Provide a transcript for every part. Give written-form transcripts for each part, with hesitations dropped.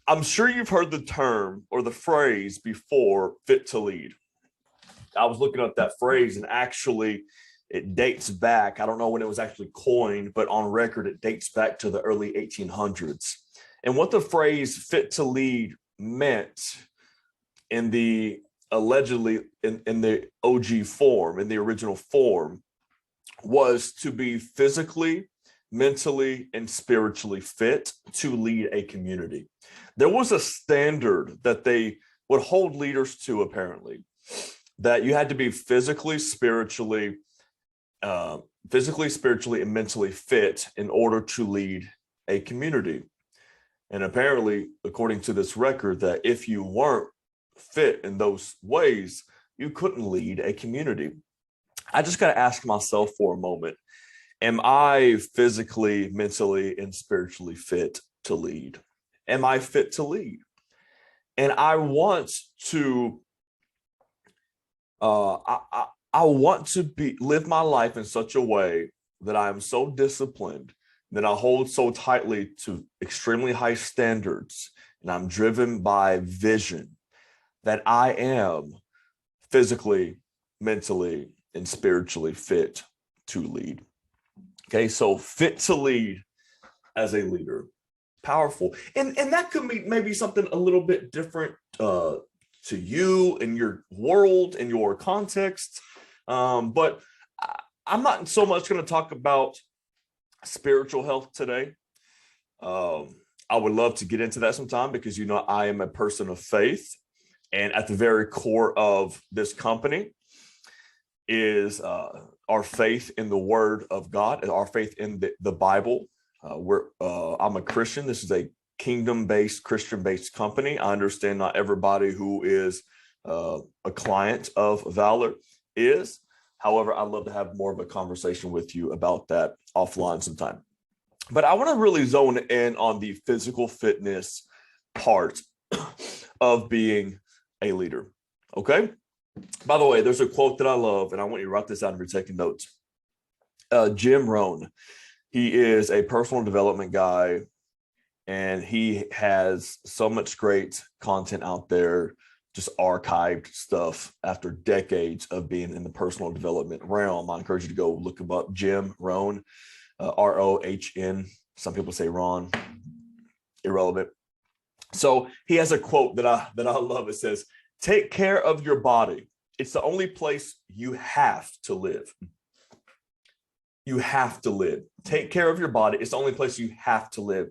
I'm sure you've heard the term or the phrase before, fit to lead. I was looking up that phrase and actually it dates back. I don't know when it was actually coined, but on record, it dates back to the early 1800s. And what the phrase fit to lead meant in the allegedly in the OG form, in the original form, was to be physically, mentally, and spiritually fit to lead a community. There was a standard that they would hold leaders to, apparently, that you had to be physically, spiritually, and mentally fit in order to lead a community. And apparently, according to this record, that if you weren't fit in those ways, you couldn't lead a community. I just got to ask myself for a moment, am I physically, mentally, and spiritually fit to lead? Am I fit to lead? And I want to I want to live my life in such a way that I am so disciplined, that I hold so tightly to extremely high standards, and I'm driven by vision, that I am physically, mentally, and spiritually fit to lead. Okay, so fit to lead as a leader, powerful. And that could be maybe something a little bit different to you in your world, in your context. But I'm not so much going to talk about spiritual health today. I would love to get into that sometime because, I am a person of faith. And at the very core of this company is our faith in the Word of God, and our faith in the Bible. I'm a Christian. This is a kingdom-based, Christian-based company. I understand not everybody who is a client of Valor is. However, I'd love to have more of a conversation with you about that offline sometime. But I want to really zone in on the physical fitness part of being a leader. Okay? By the way, there's a quote that I love, and I want you to write this down if you're taking notes. Jim Rohn, he is a personal development guy, and he has so much great content out there, just archived stuff after decades of being in the personal development realm. I encourage you to go look him up, Jim Rohn, Rohn. Some people say Ron, irrelevant. So he has a quote that I love. It says, "Take care of your body. It's the only place you have to live." You have to live. Take care of your body. It's the only place you have to live.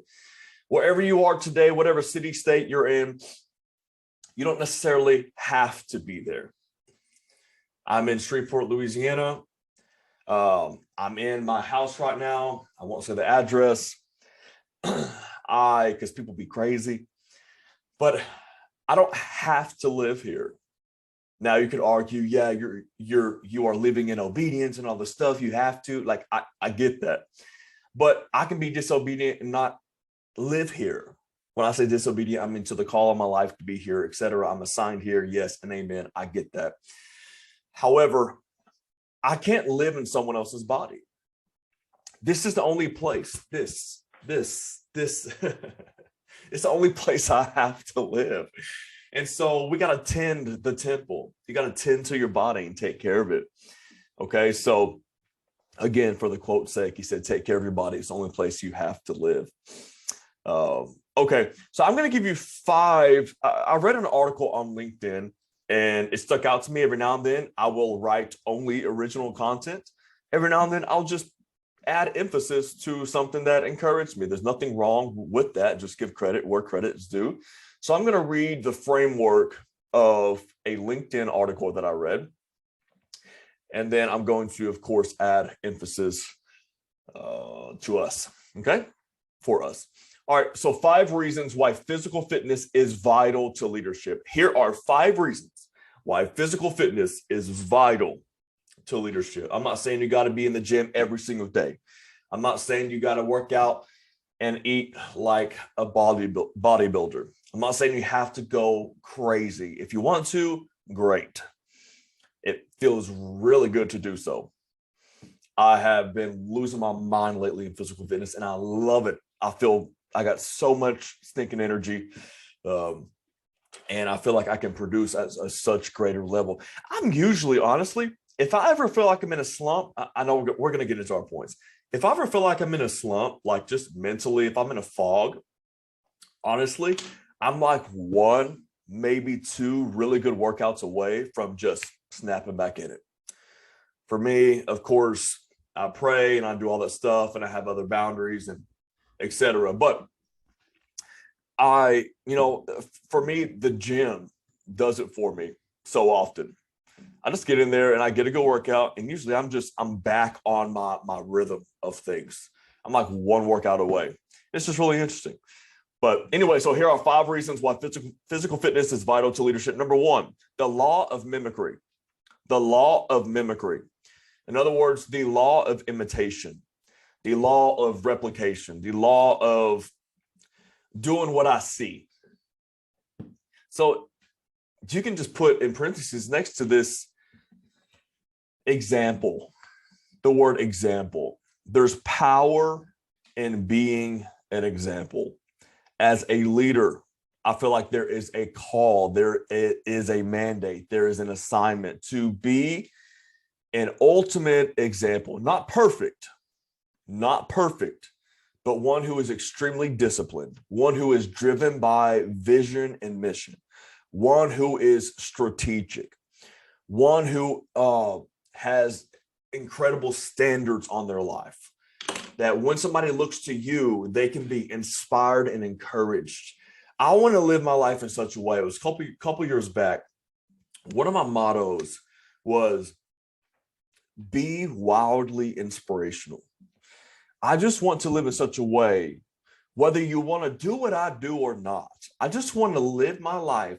Wherever you are today, whatever city, state you're in, you don't necessarily have to be there. I'm in Shreveport, Louisiana. I'm in my house right now. I won't say the address. Because people be crazy. But I don't have to live here. Now you could argue, yeah, you are living in obedience and all the stuff you have to. Like, I get that. But I can be disobedient and not live here. When I say disobedient, I mean to the call of my life to be here, etc. I'm assigned here. Yes and amen. I get that. However, I can't live in someone else's body. This is the only place. This. It's the only place I have to live. And so we got to tend the temple. You got to tend to your body and take care of it. Okay. So again, for the quote's sake, he said, take care of your body. It's the only place you have to live. Okay. So I'm going to give you 5. I read an article on LinkedIn and it stuck out to me. Every now and then I will write only original content. Every now and then I'll just add emphasis to something that encouraged me. There's nothing wrong with that. Just give credit where credit is due. So I'm going to read the framework of a LinkedIn article that I read. And then I'm going to, of course, add emphasis to us. Okay? For us. All right. So 5 reasons why physical fitness is vital to leadership. Here are 5 reasons why physical fitness is vital to leadership. I'm not saying you got to be in the gym every single day. I'm not saying you got to work out and eat like a bodybuilder. I'm not saying you have to go crazy. If you want to, great. It feels really good to do so. I have been losing my mind lately in physical fitness, and I love it. I feel I got so much stinking energy. And I feel like I can produce at a such greater level. I'm usually, honestly, if I ever feel like I'm in a slump, I know we're going to get into our points. If I ever feel like I'm in a slump, like just mentally, if I'm in a fog, honestly, I'm like one, maybe two really good workouts away from just snapping back in it. For me, of course, I pray and I do all that stuff and I have other boundaries and etc. But for me, the gym does it for me so often. I just get in there and I get a good workout, and usually I'm back on my rhythm of things. I'm like one workout away. It's just really interesting. But anyway, so here are 5 reasons why physical fitness is vital to leadership. Number 1, the law of mimicry. The law of mimicry. In other words, the law of imitation, the law of replication, the law of doing what I see. So you can just put in parentheses next to this example, the word example. There's power in being an example. As a leader, I feel like there is a call, there is a mandate, there is an assignment to be an ultimate example, not perfect, but one who is extremely disciplined, one who is driven by vision and mission, one who is strategic, one who has incredible standards on their life, that when somebody looks to you, they can be inspired and encouraged. I want to live my life in such a way. It was a couple years back. One of my mottos was be wildly inspirational. I just want to live in such a way, whether you want to do what I do or not, I just want to live my life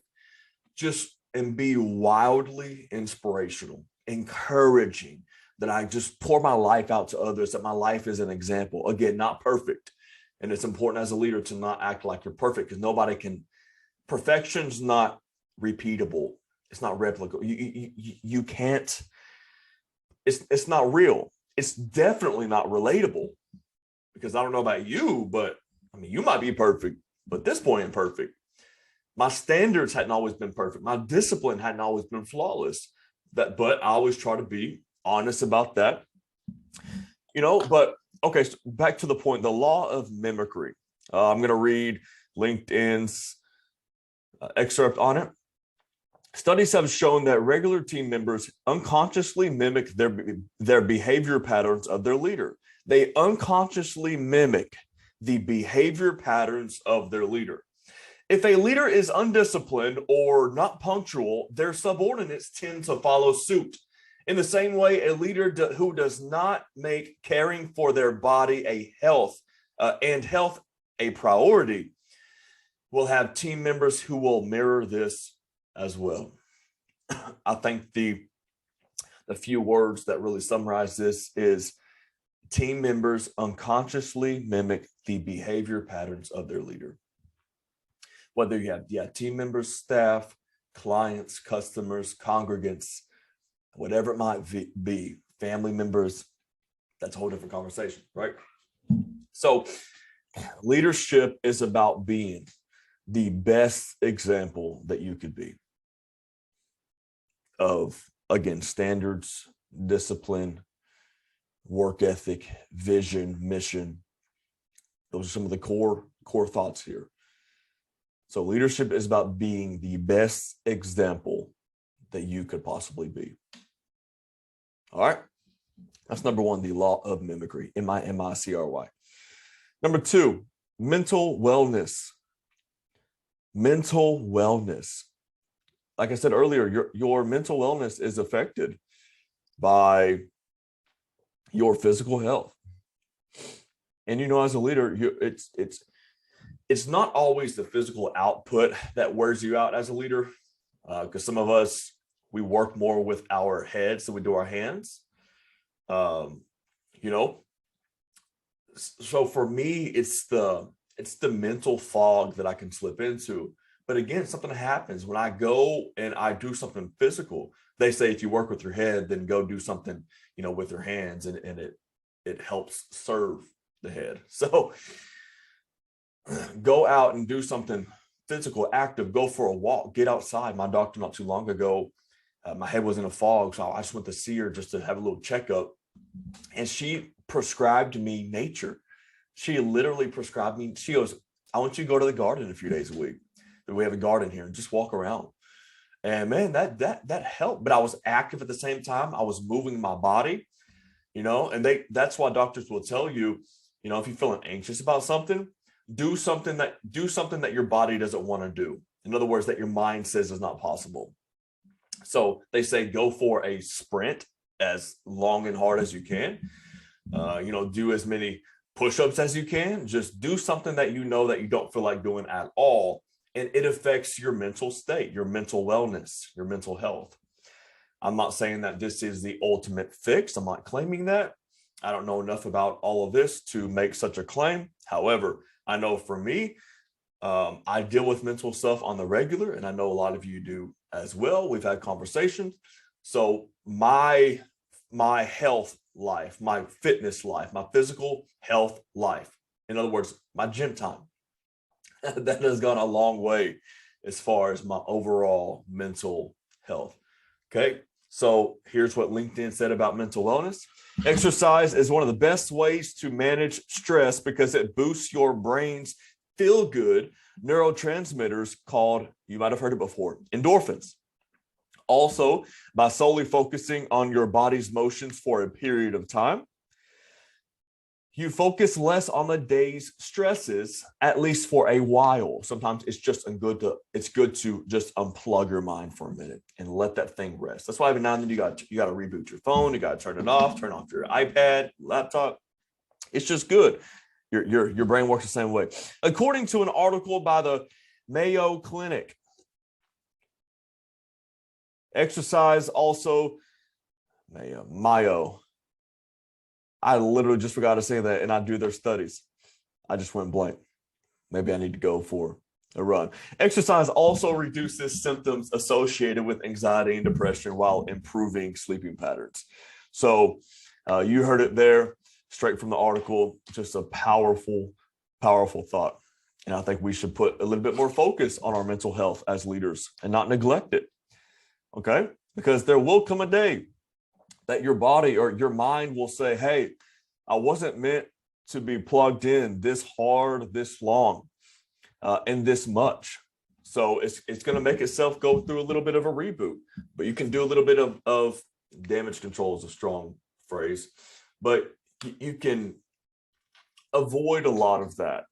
and be wildly inspirational, encouraging, that I just pour my life out to others, that my life is an example. Again, not perfect. And it's important as a leader to not act like you're perfect, because perfection's not repeatable. It's not replicable. You can't, it's not real. It's definitely not relatable, because I don't know about you, but I mean, you might be perfect, but this point ain't perfect. My standards hadn't always been perfect. My discipline hadn't always been flawless. But I always try to be honest about that. But okay, so back to the point, the law of mimicry. I'm going to read LinkedIn's excerpt on it. Studies have shown that regular team members unconsciously mimic their behavior patterns of their leader. They unconsciously mimic the behavior patterns of their leader. If a leader is undisciplined or not punctual, their subordinates tend to follow suit. In the same way, a leader who does not make caring for their body a health a priority will have team members who will mirror this as well. I think the few words that really summarize this is team members unconsciously mimic the behavior patterns of their leader. Whether you have team members, staff, clients, customers, congregants, whatever it might be, family members, that's a whole different conversation, right? So leadership is about being the best example that you could be of, again, standards, discipline, work ethic, vision, mission. Those are some of the core thoughts here. So leadership is about being the best example that you could possibly be. All right. That's number 1, the law of mimicry, M-I-M-I-C-R-Y. Number 2, mental wellness. Mental wellness. Like I said earlier, your mental wellness is affected by your physical health. And as a leader, it's not always the physical output that wears you out as a leader, because some of us, we work more with our heads than we do our hands. So for me, it's the mental fog that I can slip into. But again, something happens when I go and I do something physical. They say if you work with your head, then go do something, with your hands, and it helps serve the head. So go out and do something physical, active, go for a walk, get outside. My doctor not too long ago, my head was in a fog, so I just went to see her just to have a little checkup. And she prescribed me nature. She literally prescribed me. She goes, I want you to go to the garden a few days a week. We have a garden here and just walk around. And man, that helped. But I was active at the same time. I was moving my body, and that's why doctors will tell you, if you're feeling anxious about something, do something that your body doesn't want to do. In other words, that your mind says is not possible. So they say go for a sprint as long and hard as you can. Do as many push-ups as you can. Just do something that that you don't feel like doing at all. And it affects your mental state, your mental wellness, your mental health. I'm not saying that this is the ultimate fix. I'm not claiming that. I don't know enough about all of this to make such a claim. However, I know for me, I deal with mental stuff on the regular, and I know a lot of you do as well. We've had conversations. So my health life, my fitness life, my physical health life, in other words, my gym time, that has gone a long way as far as my overall mental health. Okay, so here's what LinkedIn said about mental wellness. Exercise is one of the best ways to manage stress because it boosts your brain's feel-good neurotransmitters called, you might have heard it before, endorphins. Also, by solely focusing on your body's motions for a period of time, you focus less on the day's stresses, at least for a while. Sometimes it's good to just unplug your mind for a minute and let that thing rest. That's why every now and then you got to reboot your phone, you got to turn off your iPad, laptop. It's just good. Your brain works the same way. According to an article by the Mayo Clinic, exercise also, Mayo. I literally just forgot to say that, and I do their studies. I just went blank. Maybe I need to go for a run. Exercise also reduces symptoms associated with anxiety and depression while improving sleeping patterns. So you heard it there, straight from the article, just a powerful, powerful thought. And I think we should put a little bit more focus on our mental health as leaders and not neglect it. Okay? Because there will come a day that your body or your mind will say, hey, I wasn't meant to be plugged in this hard, this long, and this much. So it's going to make itself go through a little bit of a reboot. But you can do a little bit of damage control is a strong phrase. But you can avoid a lot of that.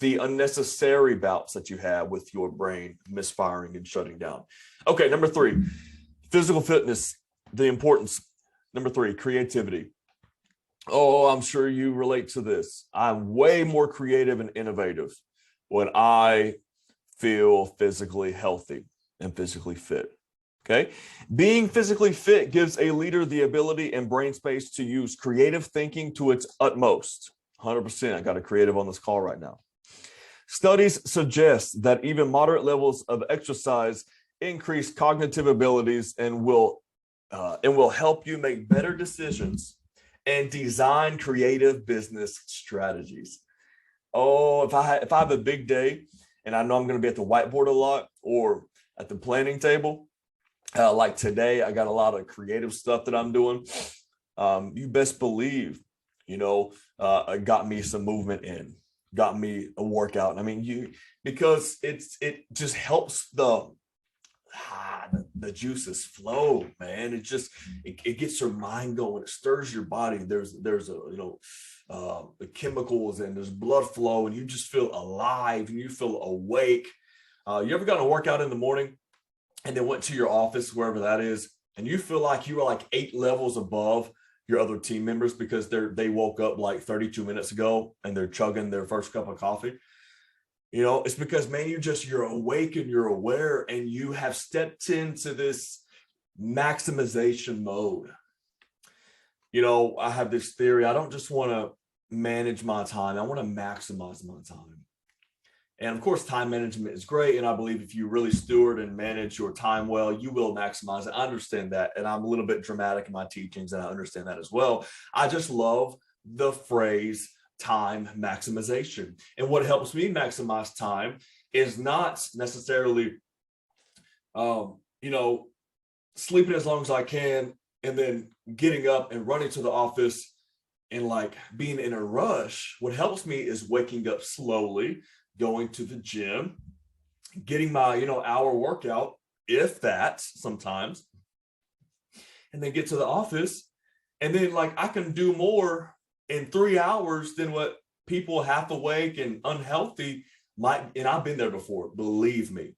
The unnecessary bouts that you have with your brain misfiring and shutting down. Okay, number 3, physical fitness, the importance. Number 3, creativity. Oh, I'm sure you relate to this. I'm way more creative and innovative when I feel physically healthy and physically fit. Okay. Being physically fit gives a leader the ability and brain space to use creative thinking to its utmost. 100%. I got a creative on this call right now. Studies suggest that even moderate levels of exercise increase cognitive abilities and will help you make better decisions and design creative business strategies. Oh, if I have a big day and I know I'm going to be at the whiteboard a lot or at the planning table, like today, I got a lot of creative stuff that I'm doing. You best believe, it got me some movement in, got me a workout. I mean, because it just helps the juices flow, man. It gets your mind going. It stirs your body. There's the chemicals and there's blood flow, and you just feel alive and you feel awake. You ever gotten a workout in the morning and then went to your office, wherever that is, and you feel like you were like 8 levels above your other team members because they woke up like 32 minutes ago and they're chugging their first cup of coffee? It's because, man, you're awake and you're aware and you have stepped into this maximization mode. I have this theory. I don't just want to manage my time. I want to maximize my time. And of course, time management is great. And I believe if you really steward and manage your time well, you will maximize it. I understand that. And I'm a little bit dramatic in my teachings, and I understand that as well. I just love the phrase time maximization. And what helps me maximize time is not necessarily, you know, sleeping as long as I can and then getting up and running to the office and like being in a rush. What helps me is waking up slowly, going to the gym, getting my, hour workout, if that sometimes, and then get to the office. And then like I can do more in 3 hours than what people half awake and unhealthy might. And I've been there before, believe me.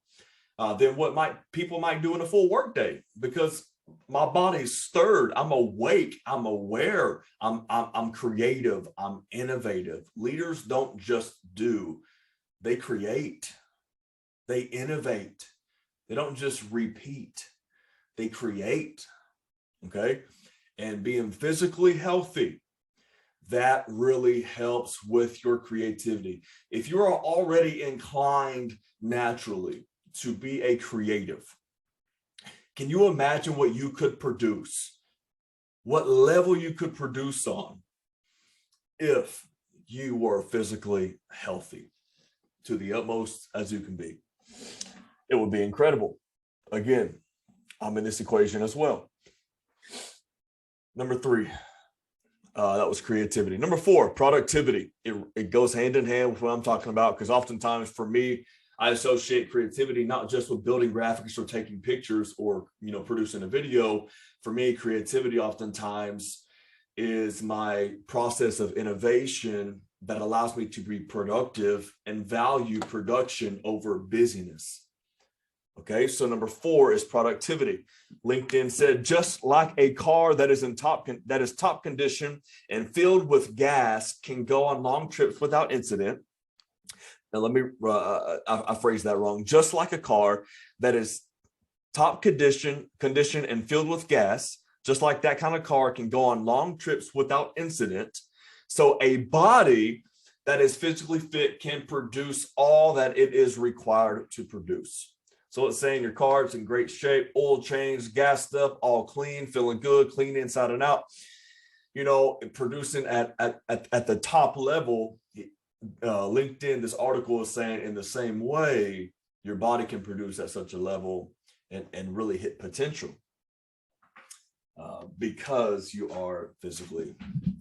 Than what people might do in a full workday, because my body's stirred. I'm awake. I'm aware. I'm creative. I'm innovative. Leaders don't just do; they create. They innovate. They don't just repeat. They create. Okay, and being physically healthy, that really helps with your creativity. If you are already inclined naturally to be a creative, can you imagine what you could produce? What level you could produce on if you were physically healthy to the utmost as you can be? It would be incredible. Again, I'm in this equation as well. Number 3, that was creativity. Number 4, productivity. It goes hand in hand with what I'm talking about, because oftentimes for me, I associate creativity not just with building graphics or taking pictures or, producing a video. For me, creativity oftentimes is my process of innovation that allows me to be productive and value production over busyness. Okay, so number 4 is productivity. LinkedIn said, just like a car that is top condition and filled with gas can go on long trips without incident. Now let me, I phrased that wrong. Just like a car that is top condition and filled with gas, just like that kind of car can go on long trips without incident. So a body that is physically fit can produce all that it is required to produce. So it's saying your car is in great shape, oil change, gassed up, all clean, feeling good, clean inside and out, producing at the top level. LinkedIn, this article is saying in the same way, your body can produce at such a level and really hit potential because you are physically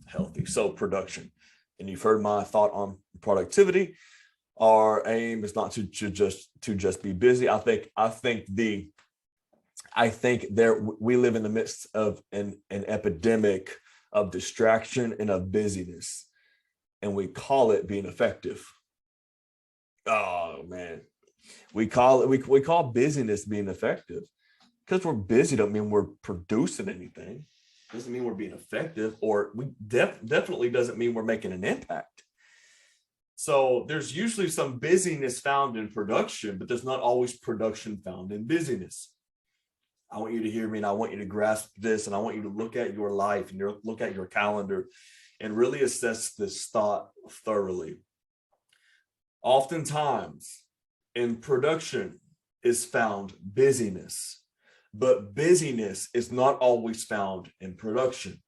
healthy. So production, and you've heard my thought on productivity. Our aim is not to just be busy. I think we live in the midst of an epidemic of distraction and of busyness, and we call it being effective. Oh man, we call busyness being effective. Because we're busy don't mean we're producing anything. Doesn't mean we're being effective, or we definitely doesn't mean we're making an impact. So there's usually some busyness found in production, but there's not always production found in busyness. I want you to hear me, and I want you to grasp this, and I want you to look at your life and look at your calendar and really assess this thought thoroughly. Oftentimes in production is found busyness, but busyness is not always found in production.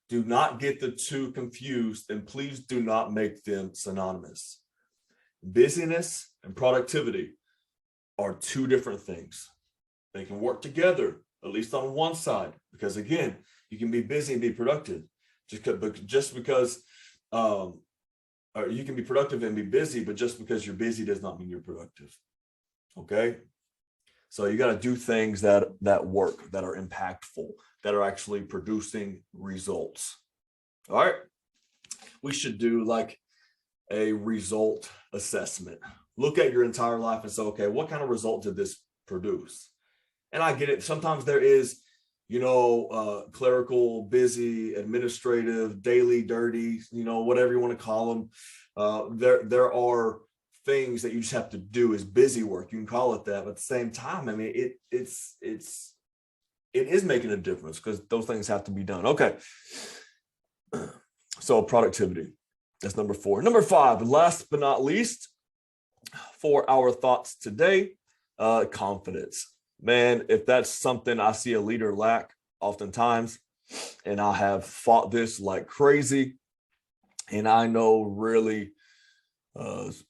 Do not get the two confused, and please do not make them synonymous. Busyness and productivity are two different things. They can work together, at least on one side, because again, you can be busy and be productive. Just because you can be productive and be busy, but just because you're busy does not mean you're productive. Okay? So you got to do things that work, that are impactful, that are actually producing results. All right. We should do like a result assessment. Look at your entire life and say, okay, what kind of result did this produce? And I get it. Sometimes there is, clerical, busy, administrative, daily, dirty, whatever you want to call them. There are things that you just have to do as busy work. You can call it that, but at the same time, I mean, it is making a difference because those things have to be done. Okay. So productivity, that's number 4. Number 5, last but not least, for our thoughts today, confidence. Man, if that's something I see a leader lack oftentimes, and I have fought this like crazy, and I know really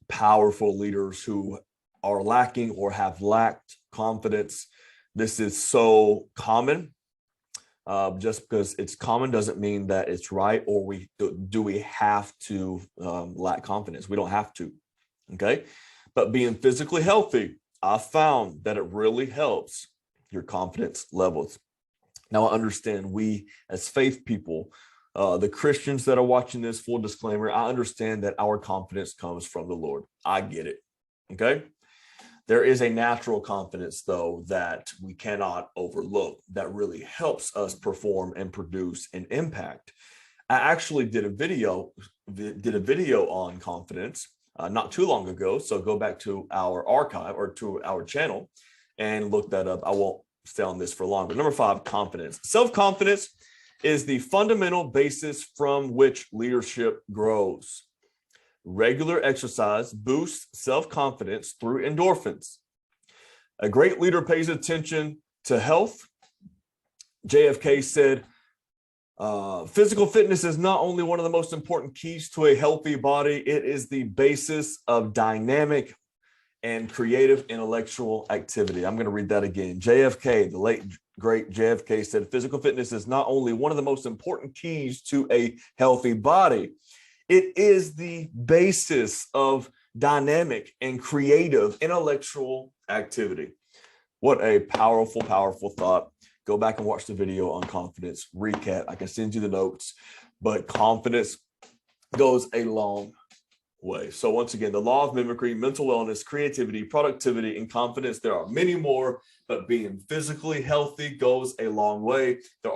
powerful leaders who are lacking or have lacked confidence. This is so common. Just because it's common doesn't mean that it's right, or we have to lack confidence. We don't have to, okay? But being physically healthy, I found that it really helps your confidence levels. Now, I understand we as faith people, the Christians that are watching this, full disclaimer, I understand that our confidence comes from the Lord. I get it, okay? There is a natural confidence, though, that we cannot overlook that really helps us perform and produce an impact. I actually did a video on confidence not too long ago. So go back to our archive or to our channel and look that up. I won't stay on this for long. But number 5, confidence. Self-confidence is the fundamental basis from which leadership grows. Regular exercise boosts self-confidence through endorphins. A great leader pays attention to health. JFK said, physical fitness is not only one of the most important keys to a healthy body, it is the basis of dynamic and creative intellectual activity. I'm going to read that again. JFK, the late great JFK, said physical fitness is not only one of the most important keys to a healthy body, it is the basis of dynamic and creative intellectual activity. What a powerful, powerful thought. Go back and watch the video on confidence. Recap. I can send you the notes, but confidence goes a long way. So once again, the law of mimicry, mental wellness, creativity, productivity, and confidence. There are many more, but being physically healthy goes a long way. There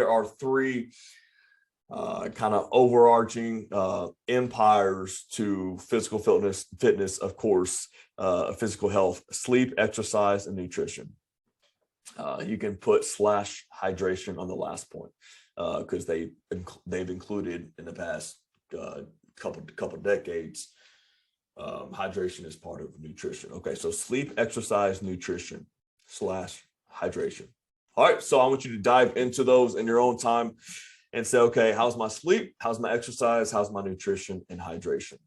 are 3 kind of overarching empires to physical fitness, of course, physical health: sleep, exercise, and nutrition. You can put / hydration on the last point because they've included in the past couple decades. Hydration is part of nutrition. Okay, so sleep, exercise, nutrition / hydration. All right, so I want you to dive into those in your own time and say, okay, how's my sleep? How's my exercise? How's my nutrition and hydration?